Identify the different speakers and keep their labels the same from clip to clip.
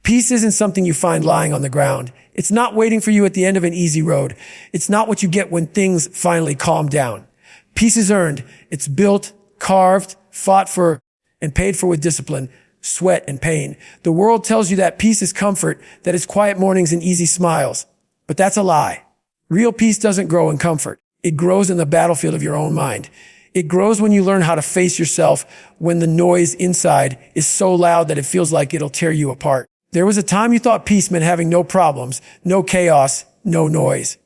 Speaker 1: Peace isn't something you find lying on the ground. It's not waiting for you at the end of an easy road. It's not what you get when things finally calm down. Peace is earned. It's built, carved, fought for, and paid for with discipline, sweat, and pain. The world tells you that peace is comfort, that it's quiet mornings and easy smiles. But that's a lie. Real peace doesn't grow in comfort. It grows in the battlefield of your own mind. It grows when you learn how to face yourself when the noise inside is so loud that it feels like it'll tear you apart. There was a time you thought peace meant having no problems, no chaos, no noise.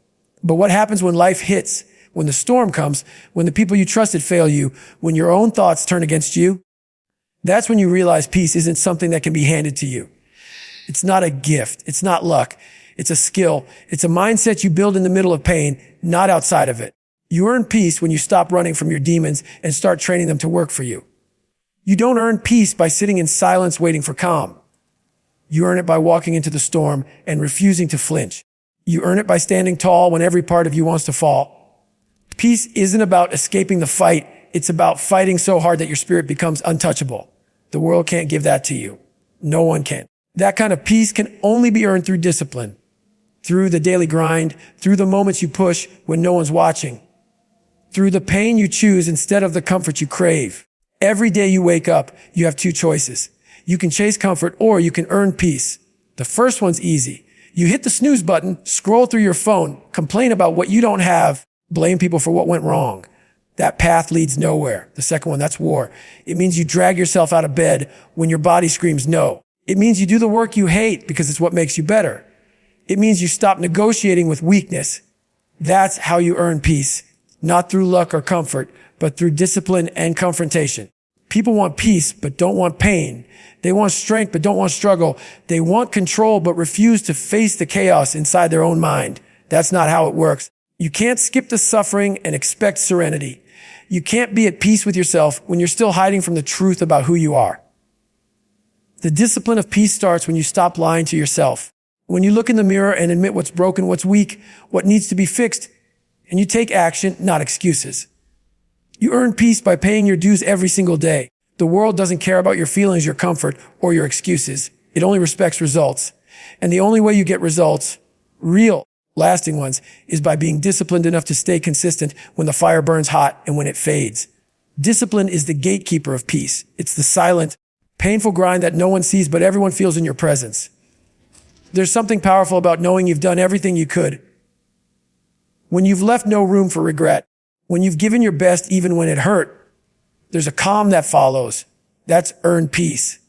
Speaker 1: But what happens when life hits, when the storm comes, when the people you trusted fail you, when your own thoughts turn against you? That's when you realize peace isn't something that can be handed to you. It's not a gift. It's not luck. It's a skill. It's a mindset you build in the middle of pain, not outside of it. You earn peace when you stop running from your demons and start training them to work for you. You don't earn peace by sitting in silence waiting for calm. You earn it by walking into the storm and refusing to flinch. You earn it by standing tall when every part of you wants to fall. Peace isn't about escaping the fight. It's about fighting so hard that your spirit becomes untouchable. The world can't give that to you. No one can. That kind of peace can only be earned through discipline, through the daily grind, through the moments you push when no one's watching, through the pain you choose instead of the comfort you crave. Every day you wake up, you have two choices. You can chase comfort or you can earn peace. The first one's easy. You hit the snooze button, scroll through your phone, complain about what you don't have, blame people for what went wrong. That path leads nowhere. The second one, that's war. It means you drag yourself out of bed when your body screams no. It means you do the work you hate because it's what makes you better. It means you stop negotiating with weakness. That's how you earn peace, not through luck or comfort, but through discipline and confrontation. People want peace, but don't want pain. They want strength, but don't want struggle. They want control, but refuse to face the chaos inside their own mind. That's not how it works. You can't skip the suffering and expect serenity. You can't be at peace with yourself when you're still hiding from the truth about who you are. The discipline of peace starts when you stop lying to yourself. When you look in the mirror and admit what's broken, what's weak, what needs to be fixed, and you take action, not excuses. You earn peace by paying your dues every single day. The world doesn't care about your feelings, your comfort, or your excuses. It only respects results. And the only way you get results, real, lasting ones, is by being disciplined enough to stay consistent when the fire burns hot and when it fades. Discipline is the gatekeeper of peace. It's the silent, painful grind that no one sees but everyone feels in your presence. There's something powerful about knowing you've done everything you could. When you've left no room for regret, when you've given your best even when it hurt, there's a calm that follows. That's earned peace.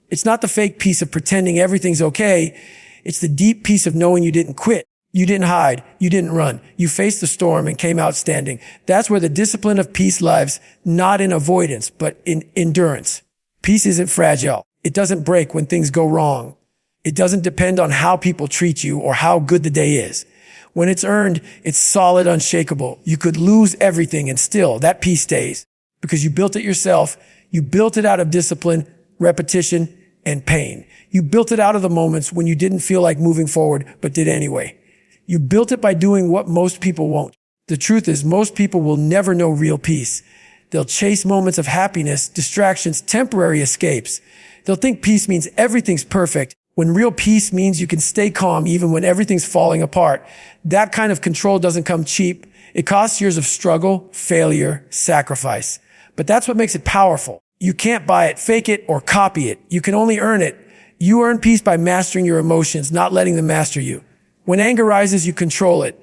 Speaker 1: It's not the fake peace of pretending everything's okay. It's the deep peace of knowing you didn't quit. You didn't hide. You didn't run. You faced the storm and came out standing. That's where the discipline of peace lives, not in avoidance, but in endurance. Peace isn't fragile. It doesn't break when things go wrong. It doesn't depend on how people treat you or how good the day is. When it's earned, it's solid, unshakable. You could lose everything and still that peace stays because you built it yourself. You built it out of discipline, repetition, and pain. You built it out of the moments when you didn't feel like moving forward, but did anyway. You built it by doing what most people won't. The truth is, most people will never know real peace. They'll chase moments of happiness, distractions, temporary escapes. They'll think peace means everything's perfect, when real peace means you can stay calm even when everything's falling apart. That kind of control doesn't come cheap. It costs years of struggle, failure, sacrifice. But that's what makes it powerful. You can't buy it, fake it, or copy it. You can only earn it. You earn peace by mastering your emotions, not letting them master you. When anger rises, you control it.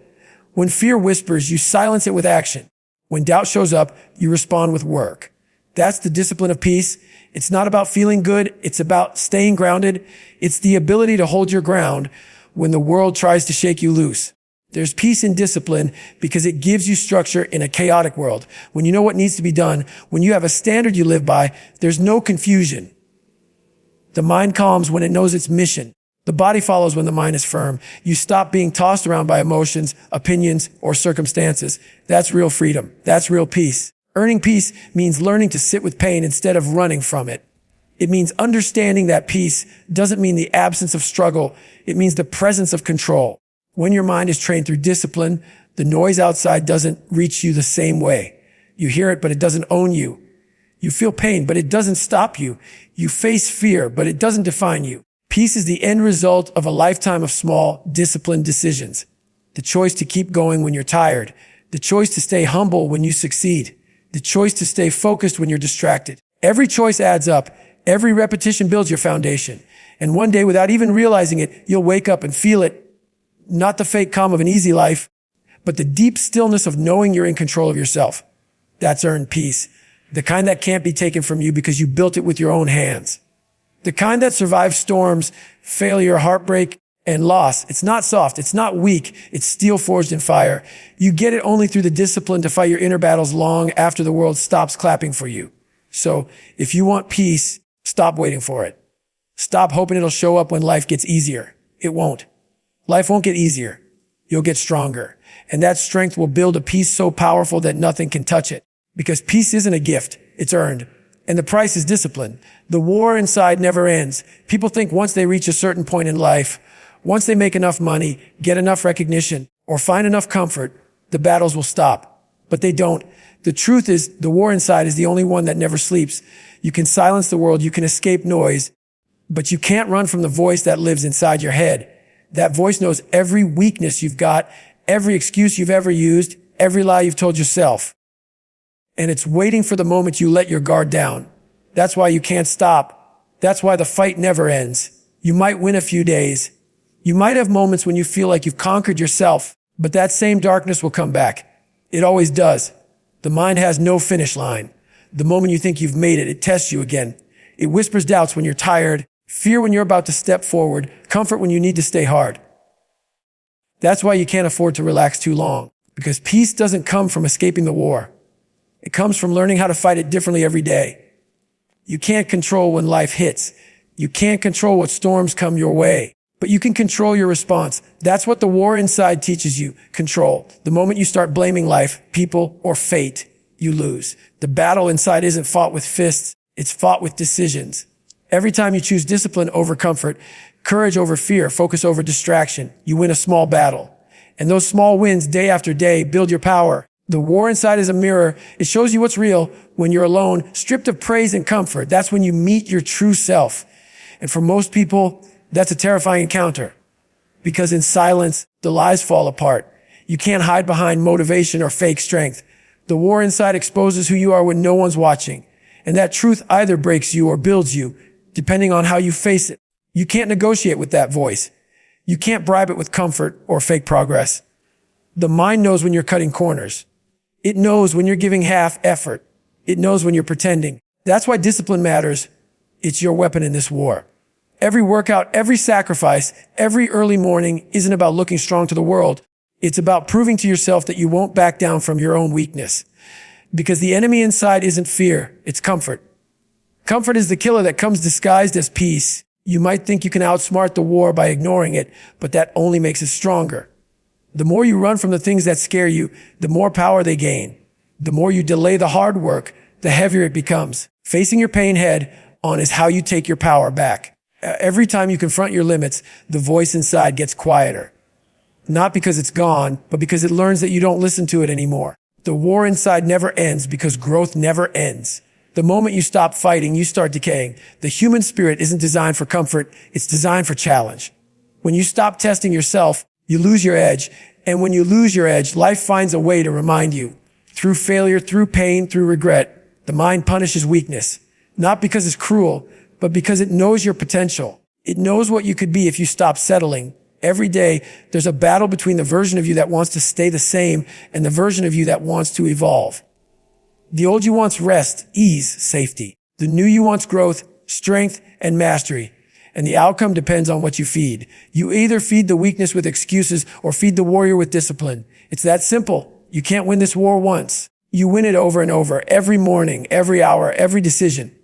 Speaker 1: When fear whispers, you silence it with action. When doubt shows up, you respond with work. That's the discipline of peace. It's not about feeling good. It's about staying grounded. It's the ability to hold your ground when the world tries to shake you loose. There's peace in discipline because it gives you structure in a chaotic world. When you know what needs to be done, when you have a standard you live by, there's no confusion. The mind calms when it knows its mission. The body follows when the mind is firm. You stop being tossed around by emotions, opinions, or circumstances. That's real freedom. That's real peace. Earning peace means learning to sit with pain instead of running from it. It means understanding that peace doesn't mean the absence of struggle. It means the presence of control. When your mind is trained through discipline, the noise outside doesn't reach you the same way. You hear it, but it doesn't own you. You feel pain, but it doesn't stop you. You face fear, but it doesn't define you. Peace is the end result of a lifetime of small, disciplined decisions. The choice to keep going when you're tired. The choice to stay humble when you succeed. The choice to stay focused when you're distracted. Every choice adds up. Every repetition builds your foundation. And one day, without even realizing it, you'll wake up and feel it. Not the fake calm of an easy life, but the deep stillness of knowing you're in control of yourself. That's earned peace. The kind that can't be taken from you because you built it with your own hands. The kind that survives storms, failure, heartbreak, and loss. It's not soft. It's not weak. It's steel forged in fire. You get it only through the discipline to fight your inner battles long after the world stops clapping for you. So if you want peace, stop waiting for it. Stop hoping it'll show up when life gets easier. It won't. Life won't get easier. You'll get stronger. And that strength will build a peace so powerful that nothing can touch it. Because peace isn't a gift. It's earned. And the price is discipline. The war inside never ends. People think once they reach a certain point in life, once they make enough money, get enough recognition, or find enough comfort, the battles will stop. But they don't. The truth is, the war inside is the only one that never sleeps. You can silence the world, you can escape noise, but you can't run from the voice that lives inside your head. That voice knows every weakness you've got, every excuse you've ever used, every lie you've told yourself. And it's waiting for the moment you let your guard down. That's why you can't stop. That's why the fight never ends. You might win a few days. You might have moments when you feel like you've conquered yourself, but that same darkness will come back. It always does. The mind has no finish line. The moment you think you've made it, it tests you again. It whispers doubts when you're tired, fear when you're about to step forward, comfort when you need to stay hard. That's why you can't afford to relax too long, because peace doesn't come from escaping the war. It comes from learning how to fight it differently every day. You can't control when life hits. You can't control what storms come your way, but you can control your response. That's what the war inside teaches you, control. The moment you start blaming life, people, or fate, you lose. The battle inside isn't fought with fists. It's fought with decisions. Every time you choose discipline over comfort, courage over fear, focus over distraction, you win a small battle. And those small wins day after day build your power. The war inside is a mirror. It shows you what's real when you're alone, stripped of praise and comfort. That's when you meet your true self. And for most people, that's a terrifying encounter. Because in silence, the lies fall apart. You can't hide behind motivation or fake strength. The war inside exposes who you are when no one's watching. And that truth either breaks you or builds you, depending on how you face it. You can't negotiate with that voice. You can't bribe it with comfort or fake progress. The mind knows when you're cutting corners. It knows when you're giving half effort. It knows when you're pretending. That's why discipline matters. It's your weapon in this war. Every workout, every sacrifice, every early morning isn't about looking strong to the world. It's about proving to yourself that you won't back down from your own weakness. Because the enemy inside isn't fear, it's comfort. Comfort is the killer that comes disguised as peace. You might think you can outsmart the war by ignoring it, but that only makes it stronger. The more you run from the things that scare you, the more power they gain. The more you delay the hard work, the heavier it becomes. Facing your pain head on is how you take your power back. Every time you confront your limits, the voice inside gets quieter. Not because it's gone, but because it learns that you don't listen to it anymore. The war inside never ends because growth never ends. The moment you stop fighting, you start decaying. The human spirit isn't designed for comfort. It's designed for challenge. When you stop testing yourself, you lose your edge. And when you lose your edge, life finds a way to remind you. Through failure, through pain, through regret, the mind punishes weakness. Not because it's cruel, but because it knows your potential. It knows what you could be if you stop settling. Every day, there's a battle between the version of you that wants to stay the same and the version of you that wants to evolve. The old you wants rest, ease, safety. The new you wants growth, strength, and mastery. And the outcome depends on what you feed. You either feed the weakness with excuses or feed the warrior with discipline. It's that simple. You can't win this war once. You win it over and over, every morning, every hour, every decision.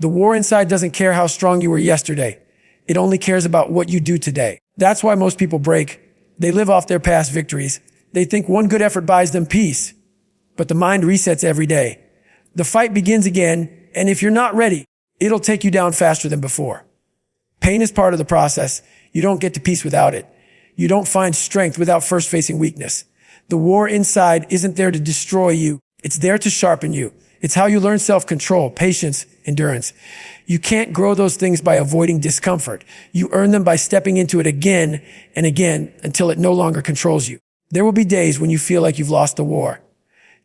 Speaker 1: The war inside doesn't care how strong you were yesterday. It only cares about what you do today. That's why most people break. They live off their past victories. They think one good effort buys them peace. But the mind resets every day. The fight begins again, and if you're not ready, it'll take you down faster than before. Pain is part of the process. You don't get to peace without it. You don't find strength without first facing weakness. The war inside isn't there to destroy you. It's there to sharpen you. It's how you learn self-control, patience, endurance. You can't grow those things by avoiding discomfort. You earn them by stepping into it again and again until it no longer controls you. There will be days when you feel like you've lost the war.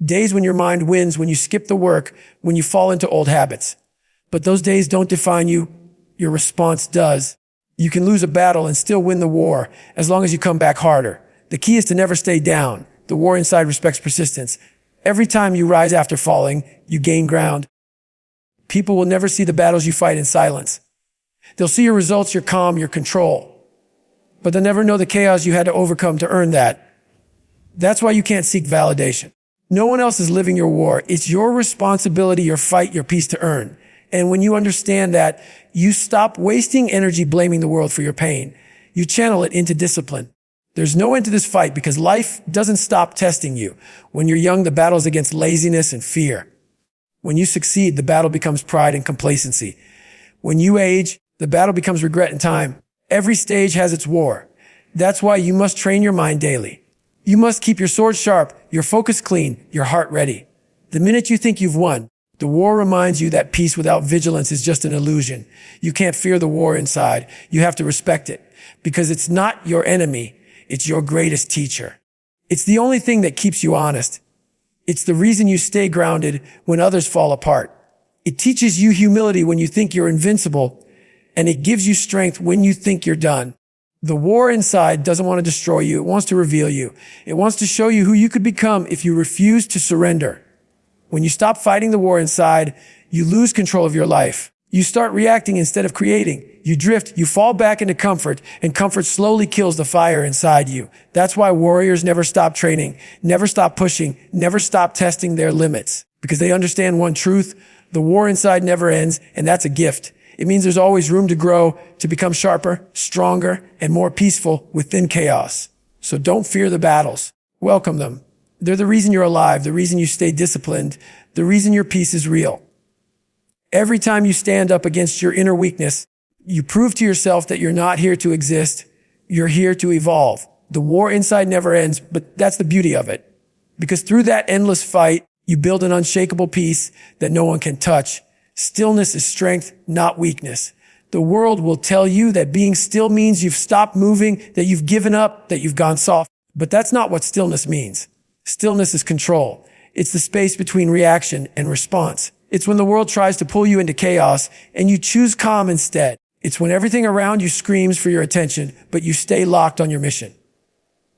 Speaker 1: Days when your mind wins, when you skip the work, when you fall into old habits. But those days don't define you. Your response does. You can lose a battle and still win the war as long as you come back harder. The key is to never stay down. The war inside respects persistence. Every time you rise after falling, you gain ground. People will never see the battles you fight in silence. They'll see your results, your calm, your control. But they'll never know the chaos you had to overcome to earn that. That's why you can't seek validation. No one else is living your war. It's your responsibility, your fight, your peace to earn. And when you understand that, you stop wasting energy blaming the world for your pain. You channel it into discipline. There's no end to this fight because life doesn't stop testing you. When you're young, the battle is against laziness and fear. When you succeed, the battle becomes pride and complacency. When you age, the battle becomes regret and time. Every stage has its war. That's why you must train your mind daily. You must keep your sword sharp, your focus clean, your heart ready. The minute you think you've won, the war reminds you that peace without vigilance is just an illusion. You can't fear the war inside. You have to respect it because it's not your enemy. It's your greatest teacher. It's the only thing that keeps you honest. It's the reason you stay grounded when others fall apart. It teaches you humility when you think you're invincible, and it gives you strength when you think you're done. The war inside doesn't want to destroy you. It wants to reveal you. It wants to show you who you could become if you refuse to surrender. When you stop fighting the war inside, you lose control of your life. You start reacting instead of creating. You drift, you fall back into comfort, and comfort slowly kills the fire inside you. That's why warriors never stop training, never stop pushing, never stop testing their limits. Because they understand one truth, the war inside never ends, and that's a gift. It means there's always room to grow, to become sharper, stronger, and more peaceful within chaos. So don't fear the battles. Welcome them. They're the reason you're alive, the reason you stay disciplined, the reason your peace is real. Every time you stand up against your inner weakness, you prove to yourself that you're not here to exist. You're here to evolve. The war inside never ends, but that's the beauty of it. Because through that endless fight, you build an unshakable peace that no one can touch. Stillness is strength, not weakness. The world will tell you that being still means you've stopped moving, that you've given up, that you've gone soft. But that's not what stillness means. Stillness is control. It's the space between reaction and response. It's when the world tries to pull you into chaos and you choose calm instead. It's when everything around you screams for your attention, but you stay locked on your mission.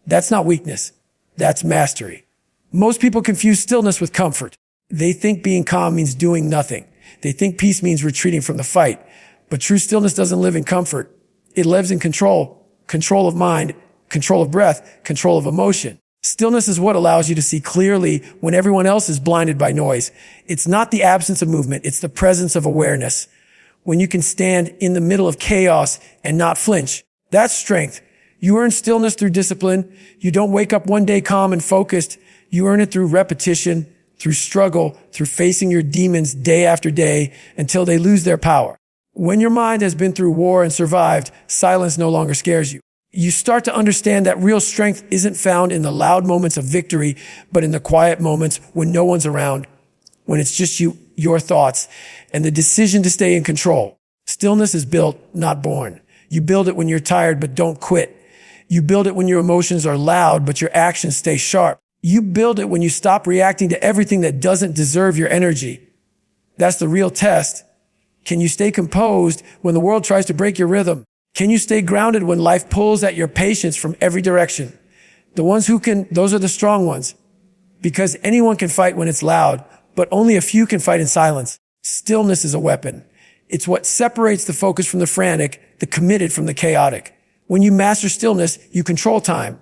Speaker 1: That's not weakness. That's mastery. Most people confuse stillness with comfort. They think being calm means doing nothing. They think peace means retreating from the fight. But true stillness doesn't live in comfort. It lives in control. Control of mind, control of breath, control of emotion. Stillness is what allows you to see clearly when everyone else is blinded by noise. It's not the absence of movement. It's the presence of awareness. When you can stand in the middle of chaos and not flinch, that's strength. You earn stillness through discipline. You don't wake up one day calm and focused. You earn it through repetition, through struggle, through facing your demons day after day until they lose their power. When your mind has been through war and survived, silence no longer scares you. You start to understand that real strength isn't found in the loud moments of victory, but in the quiet moments when no one's around, when it's just you, your thoughts, and the decision to stay in control. Stillness is built, not born. You build it when you're tired, but don't quit. You build it when your emotions are loud, but your actions stay sharp. You build it when you stop reacting to everything that doesn't deserve your energy. That's the real test. Can you stay composed when the world tries to break your rhythm? Can you stay grounded when life pulls at your patience from every direction? The ones who can, those are the strong ones. Because anyone can fight when it's loud, but only a few can fight in silence. Stillness is a weapon. It's what separates the focused from the frantic, the committed from the chaotic. When you master stillness, you control time.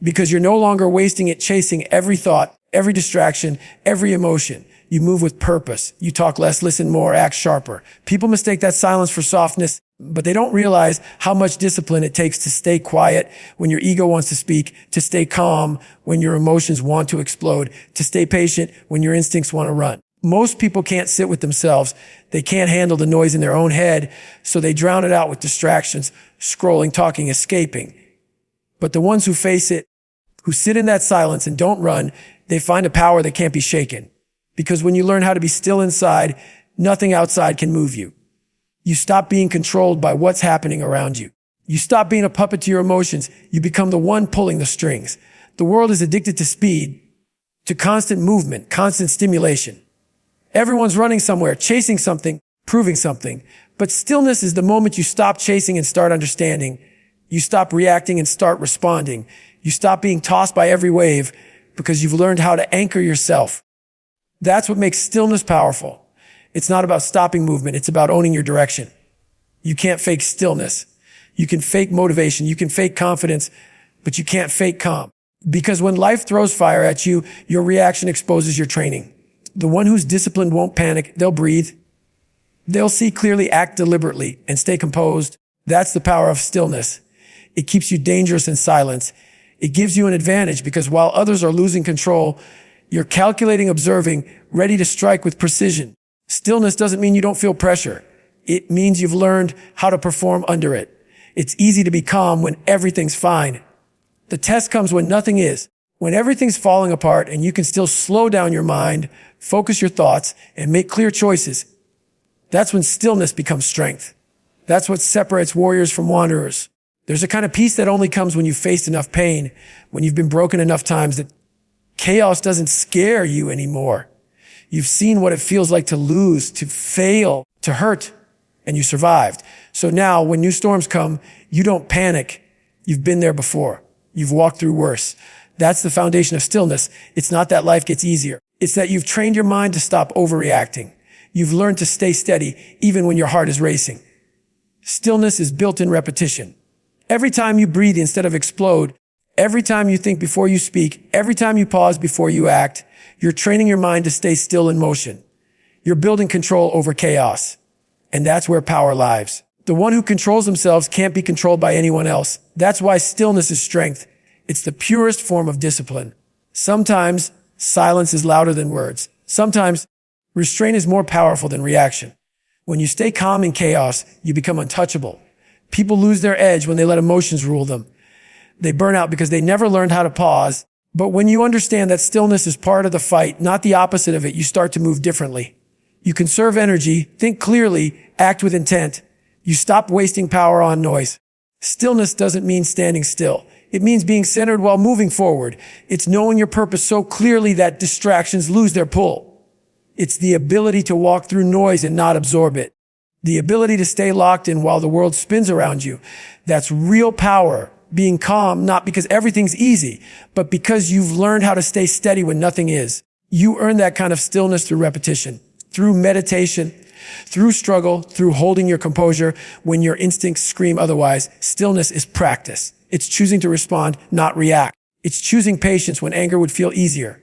Speaker 1: Because you're no longer wasting it chasing every thought, every distraction, every emotion. You move with purpose. You talk less, listen more, act sharper. People mistake that silence for softness, but they don't realize how much discipline it takes to stay quiet when your ego wants to speak, to stay calm when your emotions want to explode, to stay patient when your instincts want to run. Most people can't sit with themselves. They can't handle the noise in their own head, so they drown it out with distractions, scrolling, talking, escaping. But the ones who face it, who sit in that silence and don't run, they find a power that can't be shaken. Because when you learn how to be still inside, nothing outside can move you. You stop being controlled by what's happening around you. You stop being a puppet to your emotions. You become the one pulling the strings. The world is addicted to speed, to constant movement, constant stimulation. Everyone's running somewhere, chasing something, proving something. But stillness is the moment you stop chasing and start understanding. You stop reacting and start responding. You stop being tossed by every wave because you've learned how to anchor yourself. That's what makes stillness powerful. It's not about stopping movement. It's about owning your direction. You can't fake stillness. You can fake motivation. You can fake confidence, but you can't fake calm. Because when life throws fire at you, your reaction exposes your training. The one who's disciplined won't panic. They'll breathe. They'll see clearly, act deliberately, and stay composed. That's the power of stillness. It keeps you dangerous in silence. It gives you an advantage because while others are losing control, you're calculating, observing, ready to strike with precision. Stillness doesn't mean you don't feel pressure. It means you've learned how to perform under it. It's easy to be calm when everything's fine. The test comes when nothing is, when everything's falling apart and you can still slow down your mind, focus your thoughts, and make clear choices. That's when stillness becomes strength. That's what separates warriors from wanderers. There's a kind of peace that only comes when you've faced enough pain, when you've been broken enough times that chaos doesn't scare you anymore. You've seen what it feels like to lose, to fail, to hurt, and you survived. So now when new storms come, you don't panic. You've been there before. You've walked through worse. That's the foundation of stillness. It's not that life gets easier. It's that you've trained your mind to stop overreacting. You've learned to stay steady even when your heart is racing. Stillness is built in repetition. Every time you breathe instead of explode, every time you think before you speak, every time you pause before you act, you're training your mind to stay still in motion. You're building control over chaos. And that's where power lies. The one who controls themselves can't be controlled by anyone else. That's why stillness is strength. It's the purest form of discipline. Sometimes silence is louder than words. Sometimes restraint is more powerful than reaction. When you stay calm in chaos, you become untouchable. People lose their edge when they let emotions rule them. They burn out because they never learned how to pause. But when you understand that stillness is part of the fight, not the opposite of it, you start to move differently. You conserve energy, think clearly, act with intent. You stop wasting power on noise. Stillness doesn't mean standing still. It means being centered while moving forward. It's knowing your purpose so clearly that distractions lose their pull. It's the ability to walk through noise and not absorb it. The ability to stay locked in while the world spins around you. That's real power. Being calm, not because everything's easy, but because you've learned how to stay steady when nothing is. You earn that kind of stillness through repetition, through meditation, through struggle, through holding your composure when your instincts scream otherwise. Stillness is practice. It's choosing to respond, not react. It's choosing patience when anger would feel easier.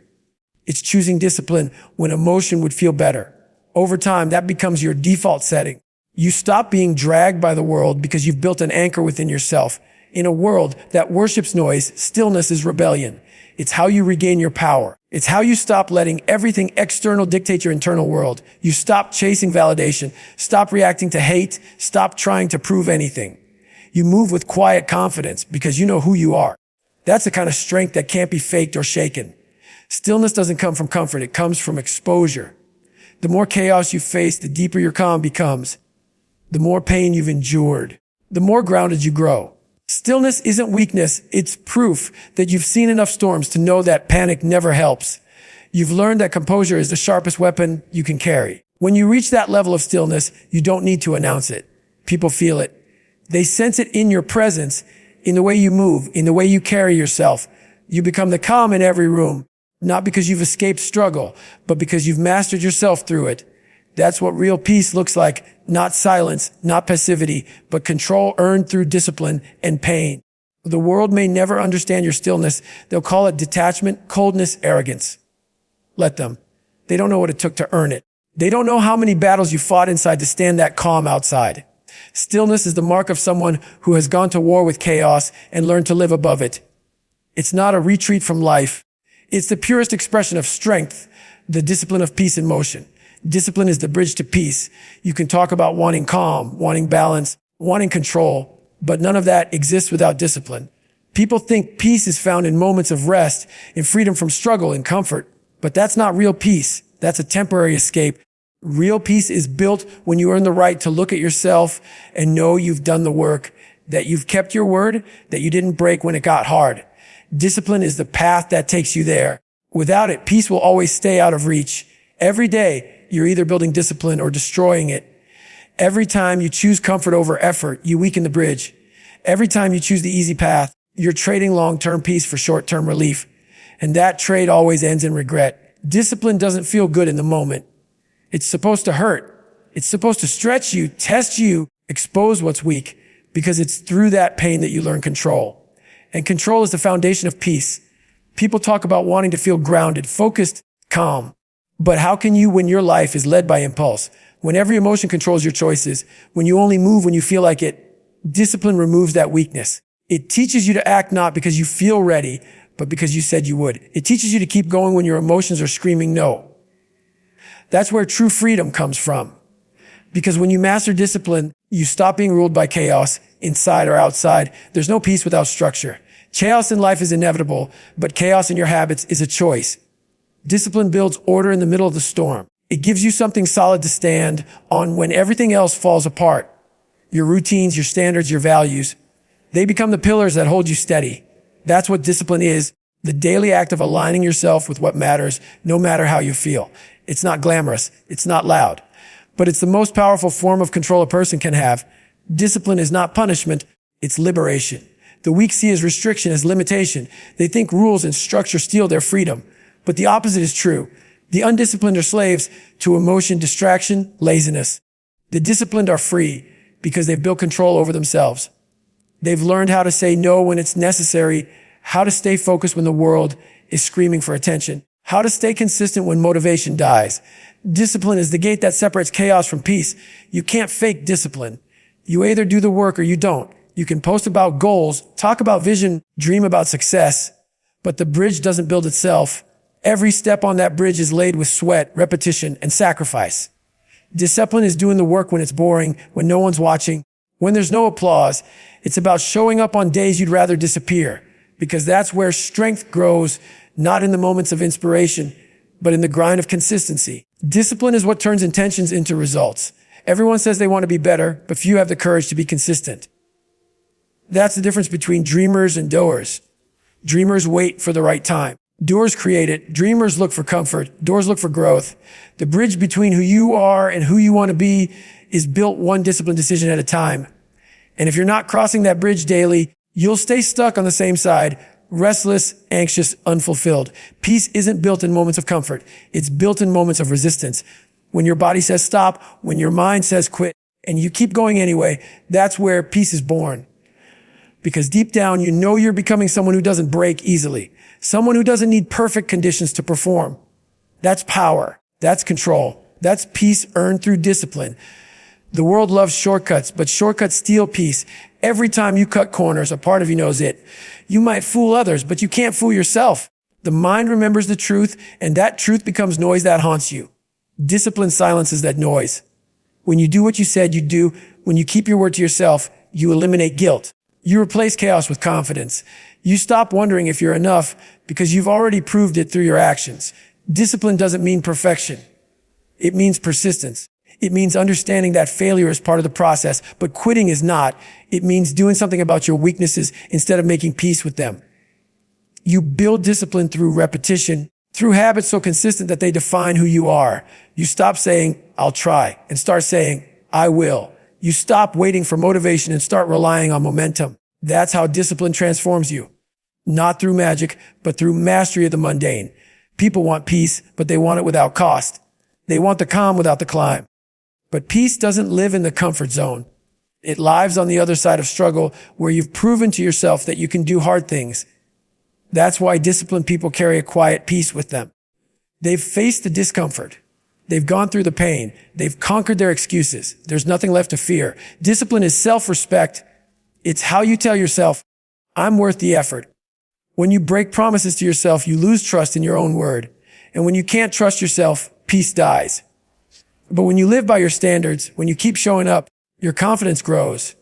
Speaker 1: It's choosing discipline when emotion would feel better. Over time, that becomes your default setting. You stop being dragged by the world because you've built an anchor within yourself. In a world that worships noise, stillness is rebellion. It's how you regain your power. It's how you stop letting everything external dictate your internal world. You stop chasing validation, stop reacting to hate, stop trying to prove anything. You move with quiet confidence because you know who you are. That's the kind of strength that can't be faked or shaken. Stillness doesn't come from comfort. It comes from exposure. The more chaos you face, the deeper your calm becomes. The more pain you've endured, the more grounded you grow. Stillness isn't weakness. It's proof that you've seen enough storms to know that panic never helps. You've learned that composure is the sharpest weapon you can carry. When you reach that level of stillness, you don't need to announce it. People feel it. They sense it in your presence, in the way you move, in the way you carry yourself. You become the calm in every room, not because you've escaped struggle, but because you've mastered yourself through it. That's what real peace looks like. Not silence, not passivity, but control earned through discipline and pain. The world may never understand your stillness. They'll call it detachment, coldness, arrogance. Let them. They don't know what it took to earn it. They don't know how many battles you fought inside to stand that calm outside. Stillness is the mark of someone who has gone to war with chaos and learned to live above it. It's not a retreat from life. It's the purest expression of strength, the discipline of peace in motion. Discipline is the bridge to peace. You can talk about wanting calm, wanting balance, wanting control, but none of that exists without discipline. People think peace is found in moments of rest, in freedom from struggle, in comfort, but that's not real peace. That's a temporary escape. Real peace is built when you earn the right to look at yourself and know you've done the work, that you've kept your word, that you didn't break when it got hard. Discipline is the path that takes you there. Without it, peace will always stay out of reach. Every day, you're either building discipline or destroying it. Every time you choose comfort over effort, you weaken the bridge. Every time you choose the easy path, you're trading long-term peace for short-term relief. And that trade always ends in regret. Discipline doesn't feel good in the moment. It's supposed to hurt. It's supposed to stretch you, test you, expose what's weak, because it's through that pain that you learn control. And control is the foundation of peace. People talk about wanting to feel grounded, focused, calm. But how can you when your life is led by impulse? When every emotion controls your choices, when you only move when you feel like it? Discipline removes that weakness. It teaches you to act not because you feel ready, but because you said you would. It teaches you to keep going when your emotions are screaming no. That's where true freedom comes from. Because when you master discipline, you stop being ruled by chaos, inside or outside. There's no peace without structure. Chaos in life is inevitable, but chaos in your habits is a choice. Discipline builds order in the middle of the storm. It gives you something solid to stand on when everything else falls apart. Your routines, your standards, your values, they become the pillars that hold you steady. That's what discipline is, the daily act of aligning yourself with what matters, no matter how you feel. It's not glamorous. It's not loud. But it's the most powerful form of control a person can have. Discipline is not punishment. It's liberation. The weak see as restriction, as limitation. They think rules and structure steal their freedom. But the opposite is true. The undisciplined are slaves to emotion, distraction, laziness. The disciplined are free because they've built control over themselves. They've learned how to say no when it's necessary, how to stay focused when the world is screaming for attention, how to stay consistent when motivation dies. Discipline is the gate that separates chaos from peace. You can't fake discipline. You either do the work or you don't. You can post about goals, talk about vision, dream about success, but the bridge doesn't build itself. Every step on that bridge is laid with sweat, repetition, and sacrifice. Discipline is doing the work when it's boring, when no one's watching, when there's no applause. It's about showing up on days you'd rather disappear, because that's where strength grows, not in the moments of inspiration, but in the grind of consistency. Discipline is what turns intentions into results. Everyone says they want to be better, but few have the courage to be consistent. That's the difference between dreamers and doers. Dreamers wait for the right time. Doers create it. Dreamers look for comfort. Doers look for growth. The bridge between who you are and who you want to be is built one disciplined decision at a time. And if you're not crossing that bridge daily, you'll stay stuck on the same side, restless, anxious, unfulfilled. Peace isn't built in moments of comfort. It's built in moments of resistance. When your body says stop, when your mind says quit, and you keep going anyway, that's where peace is born. Because deep down, you know you're becoming someone who doesn't break easily. Someone who doesn't need perfect conditions to perform. That's power. That's control. That's peace earned through discipline. The world loves shortcuts, but shortcuts steal peace. Every time you cut corners, a part of you knows it. You might fool others, but you can't fool yourself. The mind remembers the truth, and that truth becomes noise that haunts you. Discipline silences that noise. When you do what you said you'd do, when you keep your word to yourself, you eliminate guilt. You replace chaos with confidence. You stop wondering if you're enough because you've already proved it through your actions. Discipline doesn't mean perfection. It means persistence. It means understanding that failure is part of the process, but quitting is not. It means doing something about your weaknesses instead of making peace with them. You build discipline through repetition, through habits so consistent that they define who you are. You stop saying, I'll try, and start saying, I will. You stop waiting for motivation and start relying on momentum. That's how discipline transforms you. Not through magic, but through mastery of the mundane. People want peace, but they want it without cost. They want the calm without the climb. But peace doesn't live in the comfort zone. It lives on the other side of struggle, where you've proven to yourself that you can do hard things. That's why disciplined people carry a quiet peace with them. They've faced the discomfort. They've gone through the pain. They've conquered their excuses. There's nothing left to fear. Discipline is self-respect. It's how you tell yourself, I'm worth the effort. When you break promises to yourself, you lose trust in your own word. And when you can't trust yourself, peace dies. But when you live by your standards, when you keep showing up, your confidence grows.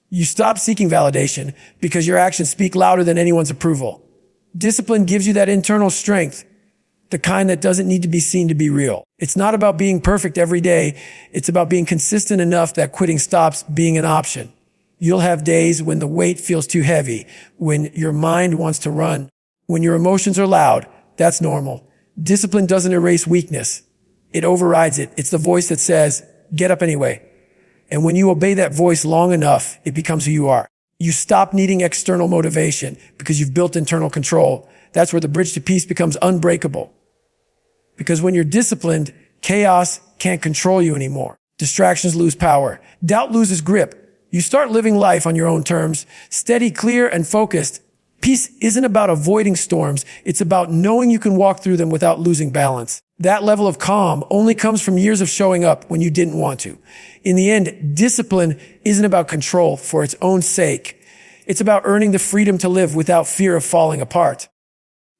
Speaker 1: You stop seeking validation because your actions speak louder than anyone's approval. Discipline gives you that internal strength. the kind that doesn't need to be seen to be real. It's not about being perfect every day. It's about being consistent enough that quitting stops being an option. You'll have days when the weight feels too heavy, when your mind wants to run, when your emotions are loud. That's normal. Discipline doesn't erase weakness. It overrides it. It's the voice that says, get up anyway. And when you obey that voice long enough, it becomes who you are. You stop needing external motivation because you've built internal control. That's where the bridge to peace becomes unbreakable. Because when you're disciplined, chaos can't control you anymore. Distractions lose power. Doubt loses grip. You start living life on your own terms, steady, clear, and focused. Peace isn't about avoiding storms. It's about knowing you can walk through them without losing balance. That level of calm only comes from years of showing up when you didn't want to. In the end, discipline isn't about control for its own sake. It's about earning the freedom to live without fear of falling apart.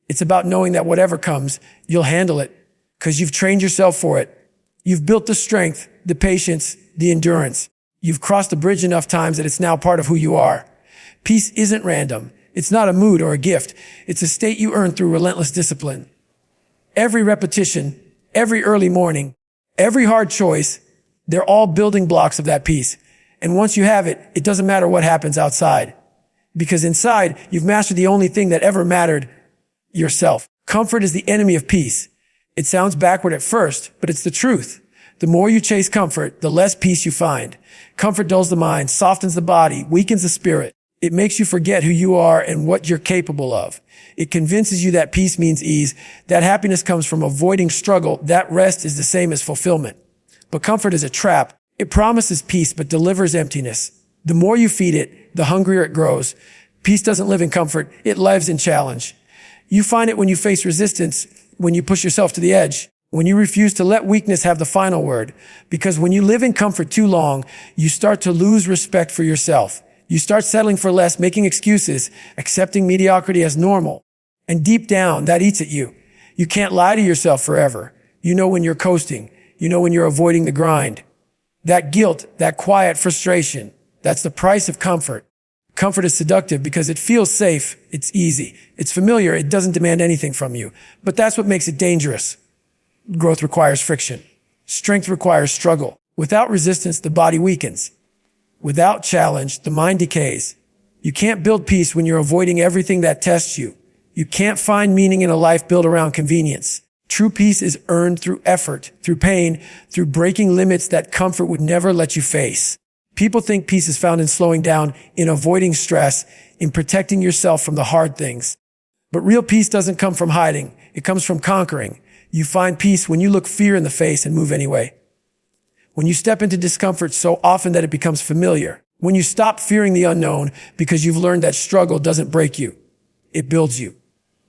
Speaker 1: It's about knowing that whatever comes, you'll handle it because you've trained yourself for it. You've built the strength, the patience, the endurance. You've crossed the bridge enough times that it's now part of who you are. Peace isn't random. It's not a mood or a gift. It's a state you earn through relentless discipline. Every repetition, every early morning, every hard choice, they're all building blocks of that peace. And once you have it, it doesn't matter what happens outside. Because inside, you've mastered the only thing that ever mattered, yourself. Comfort is the enemy of peace. It sounds backward at first, but it's the truth. The more you chase comfort, the less peace you find. Comfort dulls the mind, softens the body, weakens the spirit. It makes you forget who you are and what you're capable of. It convinces you that peace means ease, that happiness comes from avoiding struggle, that rest is the same as fulfillment. But comfort is a trap. It promises peace but delivers emptiness. The more you feed it, the hungrier it grows. Peace doesn't live in comfort, it lives in challenge. You find it when you face resistance, when you push yourself to the edge, when you refuse to let weakness have the final word. Because when you live in comfort too long, you start to lose respect for yourself. You start settling for less, making excuses, accepting mediocrity as normal. And deep down, that eats at you. You can't lie to yourself forever. You know when you're coasting. You know when you're avoiding the grind. That guilt, that quiet frustration, that's the price of comfort. Comfort is seductive because it feels safe, it's easy, it's familiar, it doesn't demand anything from you. But that's what makes it dangerous. Growth requires friction. Strength requires struggle. Without resistance, the body weakens. Without challenge, the mind decays. You can't build peace when you're avoiding everything that tests you. You can't find meaning in a life built around convenience. True peace is earned through effort, through pain, through breaking limits that comfort would never let you face. People think peace is found in slowing down, in avoiding stress, in protecting yourself from the hard things. But real peace doesn't come from hiding. It comes from conquering. You find peace when you look fear in the face and move anyway. When you step into discomfort so often that it becomes familiar. When you stop fearing the unknown because you've learned that struggle doesn't break you. It builds you.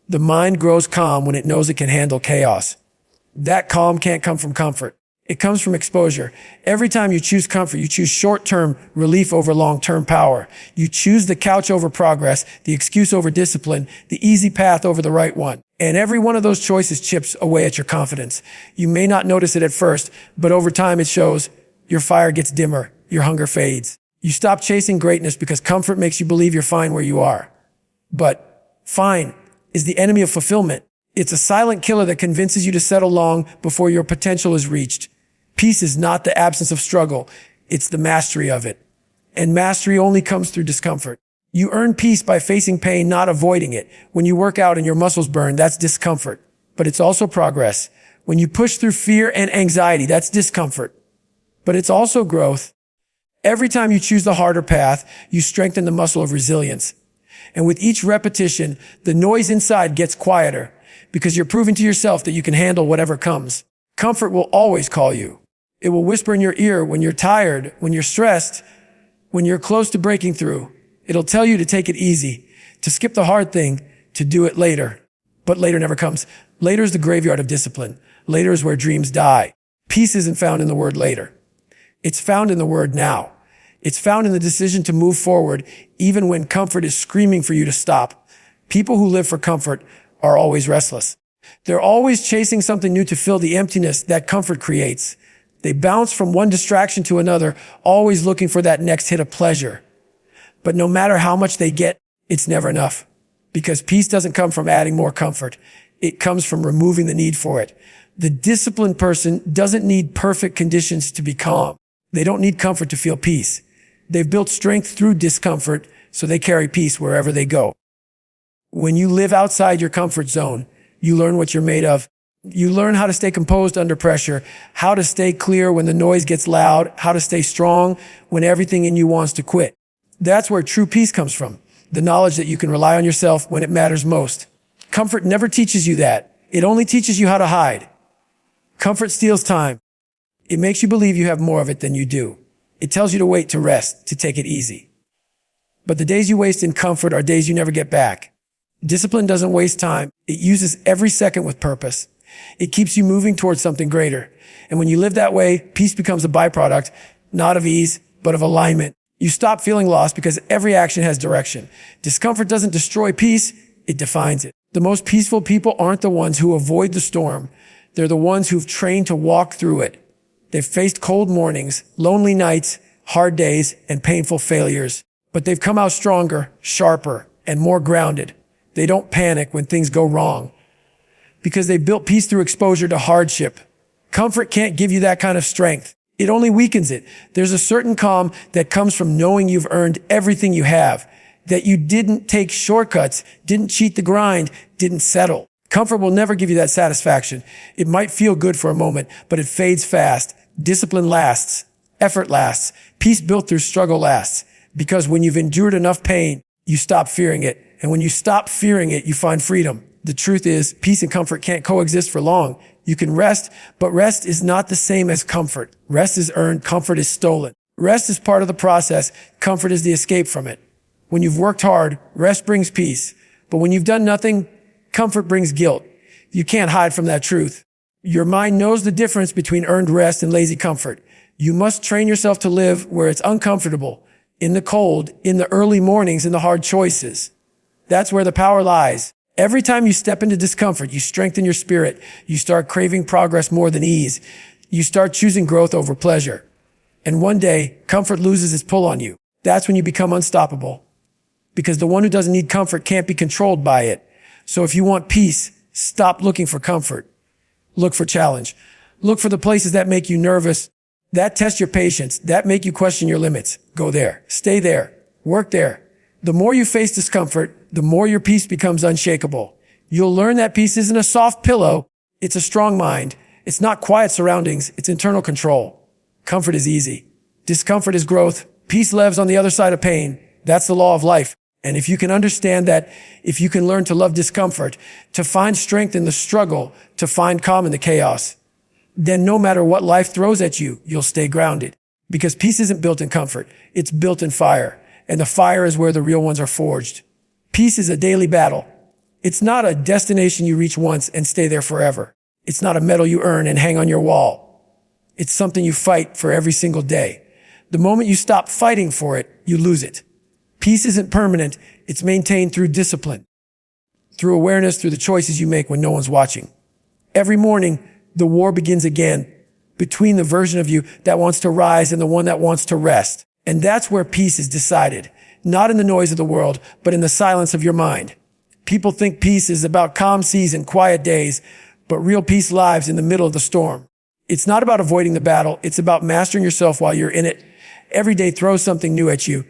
Speaker 1: The mind grows calm when it knows it can handle chaos. That calm can't come from comfort. It comes from exposure. Every time you choose comfort, you choose short-term relief over long-term power. You choose the couch over progress, the excuse over discipline, the easy path over the right one. And every one of those choices chips away at your confidence. You may not notice it at first, but over time it shows. Your fire gets dimmer. Your hunger fades. You stop chasing greatness because comfort makes you believe you're fine where you are. But fine is the enemy of fulfillment. It's a silent killer that convinces you to settle long before your potential is reached. Peace is not the absence of struggle. It's the mastery of it. And mastery only comes through discomfort. You earn peace by facing pain, not avoiding it. When you work out and your muscles burn, that's discomfort. But it's also progress. When you push through fear and anxiety, that's discomfort. But it's also growth. Every time you choose the harder path, you strengthen the muscle of resilience. And with each repetition, the noise inside gets quieter because you're proving to yourself that you can handle whatever comes. Comfort will always call you. It will whisper in your ear when you're tired, when you're stressed, when you're close to breaking through. It'll tell you to take it easy, to skip the hard thing, to do it later. But later never comes. Later is the graveyard of discipline. Later is where dreams die. Peace isn't found in the word later. It's found in the word now. It's found in the decision to move forward, even when comfort is screaming for you to stop. People who live for comfort are always restless. They're always chasing something new to fill the emptiness that comfort creates. They bounce from one distraction to another, always looking for that next hit of pleasure. But no matter how much they get, it's never enough. Because peace doesn't come from adding more comfort. It comes from removing the need for it. The disciplined person doesn't need perfect conditions to be calm. They don't need comfort to feel peace. They've built strength through discomfort, so they carry peace wherever they go. When you live outside your comfort zone, you learn what you're made of. You learn how to stay composed under pressure, how to stay clear when the noise gets loud, how to stay strong when everything in you wants to quit. That's where true peace comes from, the knowledge that you can rely on yourself when it matters most. Comfort never teaches you that. It only teaches you how to hide. Comfort steals time. It makes you believe you have more of it than you do. It tells you to wait, to rest, to take it easy. But the days you waste in comfort are days you never get back. Discipline doesn't waste time. It uses every second with purpose. It keeps you moving towards something greater. And when you live that way, peace becomes a byproduct, not of ease, but of alignment. You stop feeling lost because every action has direction. Discomfort doesn't destroy peace, it defines it. The most peaceful people aren't the ones who avoid the storm. They're the ones who've trained to walk through it. They've faced cold mornings, lonely nights, hard days, and painful failures. But they've come out stronger, sharper, and more grounded. They don't panic when things go wrong because they built peace through exposure to hardship. Comfort can't give you that kind of strength. It only weakens it. There's a certain calm that comes from knowing you've earned everything you have, that you didn't take shortcuts, didn't cheat the grind, didn't settle. Comfort will never give you that satisfaction. It might feel good for a moment, but it fades fast. Discipline lasts. Effort lasts. Peace built through struggle lasts. Because when you've endured enough pain, you stop fearing it. And when you stop fearing it, you find freedom. The truth is, peace and comfort can't coexist for long. You can rest, but rest is not the same as comfort. Rest is earned, comfort is stolen. Rest is part of the process. Comfort is the escape from it. When you've worked hard, rest brings peace. But when you've done nothing, comfort brings guilt. You can't hide from that truth. Your mind knows the difference between earned rest and lazy comfort. You must train yourself to live where it's uncomfortable, in the cold, in the early mornings, in the hard choices. That's where the power lies. Every time you step into discomfort, you strengthen your spirit. You start craving progress more than ease. You start choosing growth over pleasure. And one day, comfort loses its pull on you. That's when you become unstoppable. Because the one who doesn't need comfort can't be controlled by it. So if you want peace, stop looking for comfort. Look for challenge. Look for the places that make you nervous, that test your patience, that make you question your limits. Go there. Stay there. Work there. The more you face discomfort, the more your peace becomes unshakable. You'll learn that peace isn't a soft pillow. It's a strong mind. It's not quiet surroundings. It's internal control. Comfort is easy. Discomfort is growth. Peace lives on the other side of pain. That's the law of life. And if you can understand that, if you can learn to love discomfort, to find strength in the struggle, to find calm in the chaos, then no matter what life throws at you, you'll stay grounded. Because peace isn't built in comfort. It's built in fire. And the fire is where the real ones are forged. Peace is a daily battle. It's not a destination you reach once and stay there forever. It's not a medal you earn and hang on your wall. It's something you fight for every single day. The moment you stop fighting for it, you lose it. Peace isn't permanent. It's maintained through discipline, through awareness, through the choices you make when no one's watching. Every morning, the war begins again between the version of you that wants to rise and the one that wants to rest. And that's where peace is decided, not in the noise of the world, but in the silence of your mind. People think peace is about calm seas and quiet days, but real peace lives in the middle of the storm. It's not about avoiding the battle. It's about mastering yourself while you're in it. Every day throws something new at you.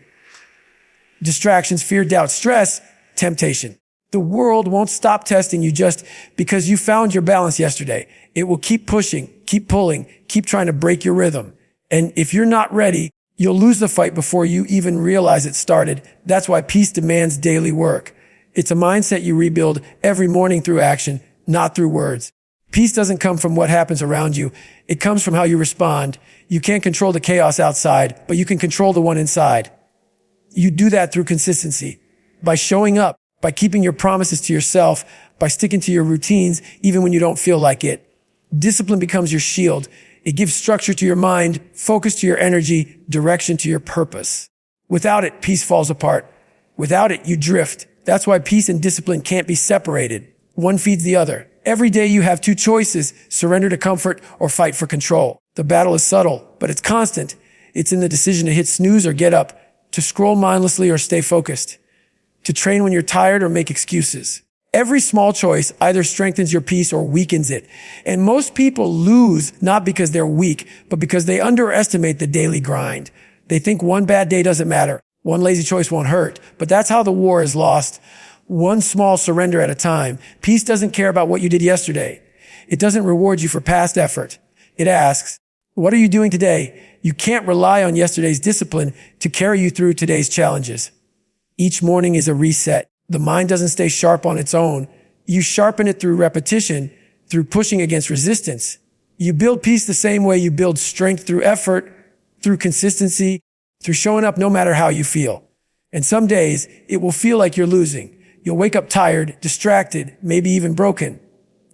Speaker 1: Distractions, fear, doubt, stress, temptation. The world won't stop testing you just because you found your balance yesterday. It will keep pushing, keep pulling, keep trying to break your rhythm. And if you're not ready, you'll lose the fight before you even realize it started. That's why peace demands daily work. It's a mindset you rebuild every morning through action, not through words. Peace doesn't come from what happens around you. It comes from how you respond. You can't control the chaos outside, but you can control the one inside. You do that through consistency, by showing up, by keeping your promises to yourself, by sticking to your routines, even when you don't feel like it. Discipline becomes your shield. It gives structure to your mind, focus to your energy, direction to your purpose. Without it, peace falls apart. Without it, you drift. That's why peace and discipline can't be separated. One feeds the other. Every day you have two choices, surrender to comfort or fight for control. The battle is subtle, but it's constant. It's in the decision to hit snooze or get up, to scroll mindlessly or stay focused, to train when you're tired or make excuses. Every small choice either strengthens your peace or weakens it. And most people lose not because they're weak, but because they underestimate the daily grind. They think one bad day doesn't matter. One lazy choice won't hurt. But that's how the war is lost. One small surrender at a time. Peace doesn't care about what you did yesterday. It doesn't reward you for past effort. It asks, what are you doing today? You can't rely on yesterday's discipline to carry you through today's challenges. Each morning is a reset. The mind doesn't stay sharp on its own. You sharpen it through repetition, through pushing against resistance. You build peace the same way you build strength through effort, through consistency, through showing up no matter how you feel. And some days it will feel like you're losing. You'll wake up tired, distracted, maybe even broken.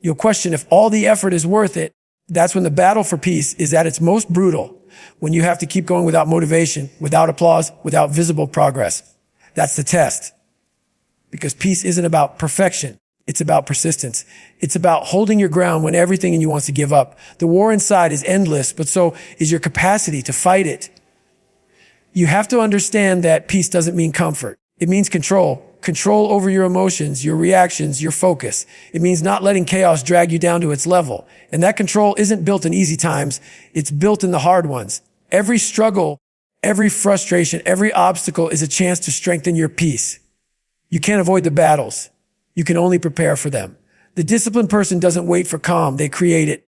Speaker 1: You'll question if all the effort is worth it. That's when the battle for peace is at its most brutal, when you have to keep going without motivation, without applause, without visible progress. That's the test. Because peace isn't about perfection. It's about persistence. It's about holding your ground when everything in you wants to give up. The war inside is endless, but so is your capacity to fight it. You have to understand that peace doesn't mean comfort. It means control. Control over your emotions, your reactions, your focus. It means not letting chaos drag you down to its level. And that control isn't built in easy times. It's built in the hard ones. Every struggle, every frustration, every obstacle is a chance to strengthen your peace. You can't avoid the battles. You can only prepare for them. The disciplined person doesn't wait for calm. They create it.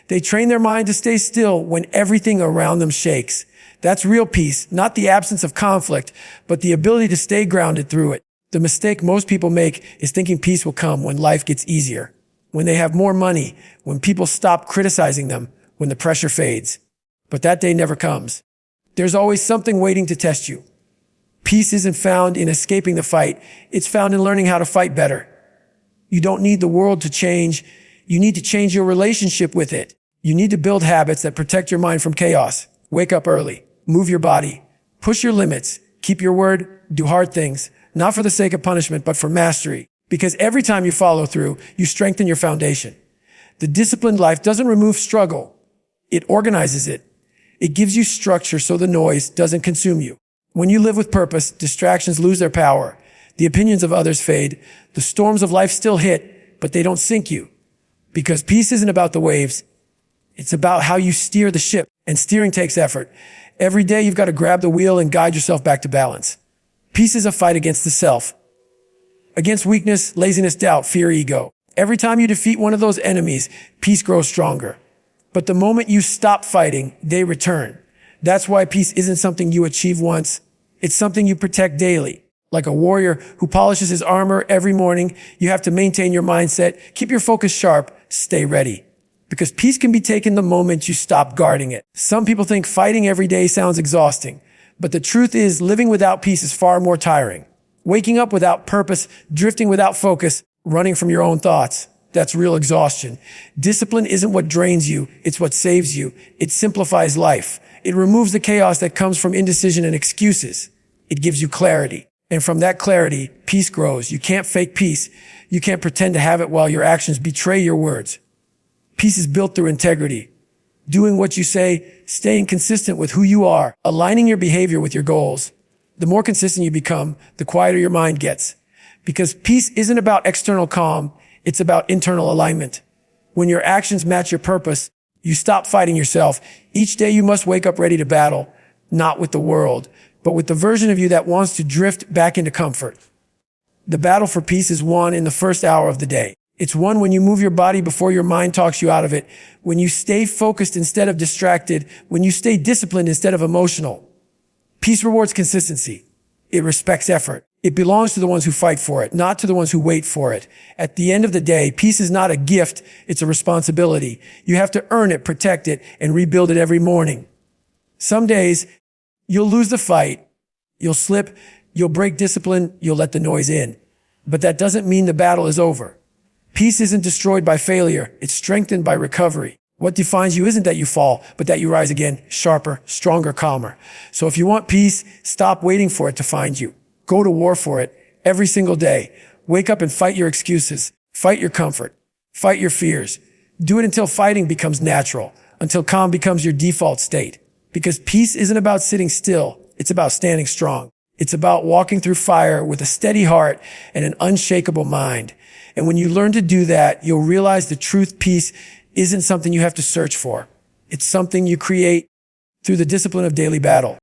Speaker 1: They train their mind to stay still when everything around them shakes. That's real peace, not the absence of conflict, but the ability to stay grounded through it. The mistake most people make is thinking peace will come when life gets easier, when they have more money, when people stop criticizing them, when the pressure fades. But that day never comes. There's always something waiting to test you. Peace isn't found in escaping the fight. It's found in learning how to fight better. You don't need the world to change. You need to change your relationship with it. You need to build habits that protect your mind from chaos. Wake up early. Move your body. Push your limits. Keep your word. Do hard things. Not for the sake of punishment, but for mastery. Because every time you follow through, you strengthen your foundation. The disciplined life doesn't remove struggle. It organizes it. It gives you structure so the noise doesn't consume you. When you live with purpose, distractions lose their power. The opinions of others fade. The storms of life still hit, but they don't sink you. Because peace isn't about the waves. It's about how you steer the ship, and steering takes effort. Every day you've got to grab the wheel and guide yourself back to balance. Peace is a fight against the self, against weakness, laziness, doubt, fear, ego. Every time you defeat one of those enemies, peace grows stronger. But the moment you stop fighting, they return. That's why peace isn't something you achieve once. It's something you protect daily. Like a warrior who polishes his armor every morning, you have to maintain your mindset, keep your focus sharp, stay ready. Because peace can be taken the moment you stop guarding it. Some people think fighting every day sounds exhausting. But the truth is, living without peace is far more tiring. Waking up without purpose, drifting without focus, running from your own thoughts. That's real exhaustion. Discipline isn't what drains you. It's what saves you. It simplifies life. It removes the chaos that comes from indecision and excuses. It gives you clarity. And from that clarity, peace grows. You can't fake peace. You can't pretend to have it while your actions betray your words. Peace is built through integrity. Doing what you say, staying consistent with who you are, aligning your behavior with your goals. The more consistent you become, the quieter your mind gets. Because peace isn't about external calm, it's about internal alignment. When your actions match your purpose, you stop fighting yourself. Each day you must wake up ready to battle, not with the world, but with the version of you that wants to drift back into comfort. The battle for peace is won in the first hour of the day. It's one when you move your body before your mind talks you out of it, when you stay focused instead of distracted, when you stay disciplined instead of emotional. Peace rewards consistency. It respects effort. It belongs to the ones who fight for it, not to the ones who wait for it. At the end of the day, peace is not a gift, it's a responsibility. You have to earn it, protect it, and rebuild it every morning. Some days, you'll lose the fight, you'll slip, you'll break discipline, you'll let the noise in. But that doesn't mean the battle is over. Peace isn't destroyed by failure. It's strengthened by recovery. What defines you isn't that you fall, but that you rise again, sharper, stronger, calmer. So if you want peace, stop waiting for it to find you. Go to war for it every single day. Wake up and fight your excuses. Fight your comfort. Fight your fears. Do it until fighting becomes natural, until calm becomes your default state. Because peace isn't about sitting still. It's about standing strong. It's about walking through fire with a steady heart and an unshakable mind. And when you learn to do that, you'll realize the truth piece isn't something you have to search for. It's something you create through the discipline of daily battle.